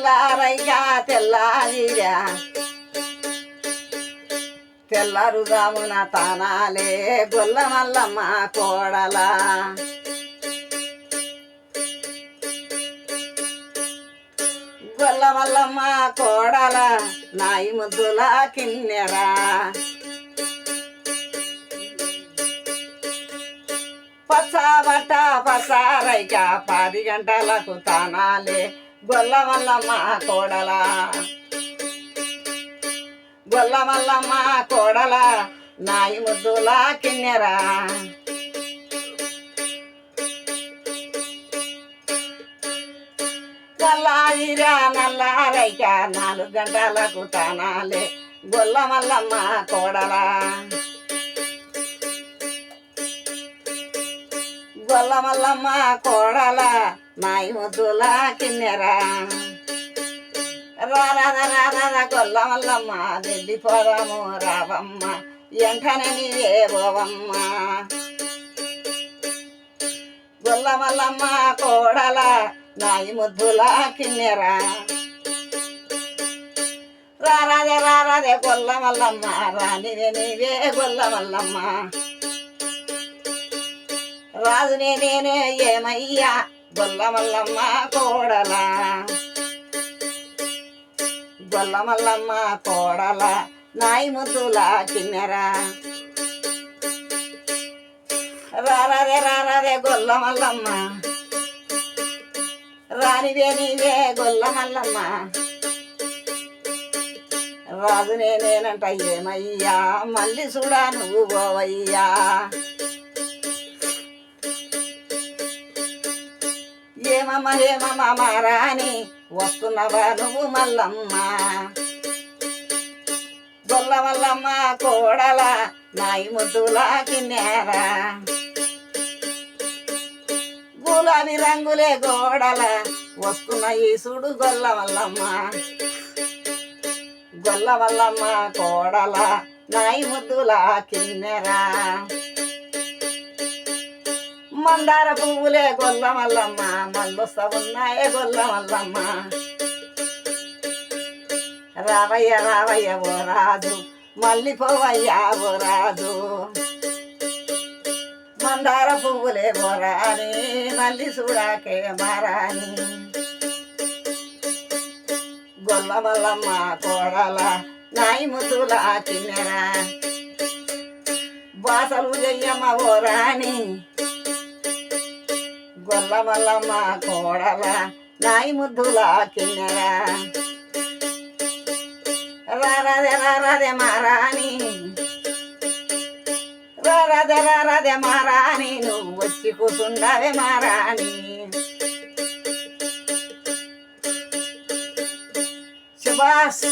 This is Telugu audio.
తెల్లారైగా తెల్లారిరా తెల్లారుదామున తానాలే గొల్ల మల్లమ్మ కోడల గొల్ల మల్లమ్మ కోడల నాయి ముద్దుల కిన్నెరా పచ్చబట్ట పసారైక 10 గంటలకు తానాలే గొల్ల మల్లమ్మ కోడల గొల్ల మల్లమ్మ కోడల నాయి ముద్దుల కిన్నెరా నల్లాయిరా నల్లారైక 4 గంటలకు తానాలే గొల్ల మల్లమ్మ కోడల గొల్ల మల్లమ్మ కోడల నాయి ముద్దుల కిన్నెరా రారాధ గొల్ల మల్లమ్మ వెళ్ళిపోదాము రావమ్మ ఎంటనే నీవే పోవమ్మ గొల్ల మల్లమ్మ కోడల నాయి ముద్దుల కిన్నెరా రారాధే గొల్ల మల్లమ్మ రానివే నీవే గొల్ల మల్లమ్మ రాజునే నేనే ఏమయ్యా గొల్ల మల్లమ్మ కోడల గొల్ల మల్లమ్మ కోడల నాయి ముద్దుల కిన్నెరా రారాధే గొల్ల మల్లమ్మ రానివే నీవే గొల్ల మల్లమ్మ రాజునే నేనంట ఏమయ్యా మళ్ళీ చూడా నువ్వు పోవయ్యా ఏమమ్మ మారాని వస్తున్నవా నువ్వు మల్లమ్మ గొల్ల మల్లమ్మ కోడల నాయి ముద్దుల కిన్నెరా గులాబీ రంగులే గోడల వస్తున్న ఈసుడు గొల్ల మల్లమ్మ గొల్ల మల్లమ్మ కోడల నాయి ముద్దుల కిన్నెరా మందార పువ్వులే గొల్ల మల్లమ్మ మల్లొస్తా ఉన్నాయే గొల్ల మల్లమ్మ రావయ్య ఓ రాజు మళ్ళీ పోవయ్యా ఓ రాజు మందార పువ్వులే బోరాని మళ్ళీ చూడాకే మారాని గొల్ల మల్లమ్మ కోడల నాయి ముద్దుల కిన్నెరా బాసలు చెయ్యమ్మ ఓ రాణి గొల్ల మల్లమ్మ కోడల నాయి ముద్దుల కిన్నెరా రారాధే మారాని రారాధే మారాని నువ్వు వచ్చి కూసుండవే మారాని సుభాష్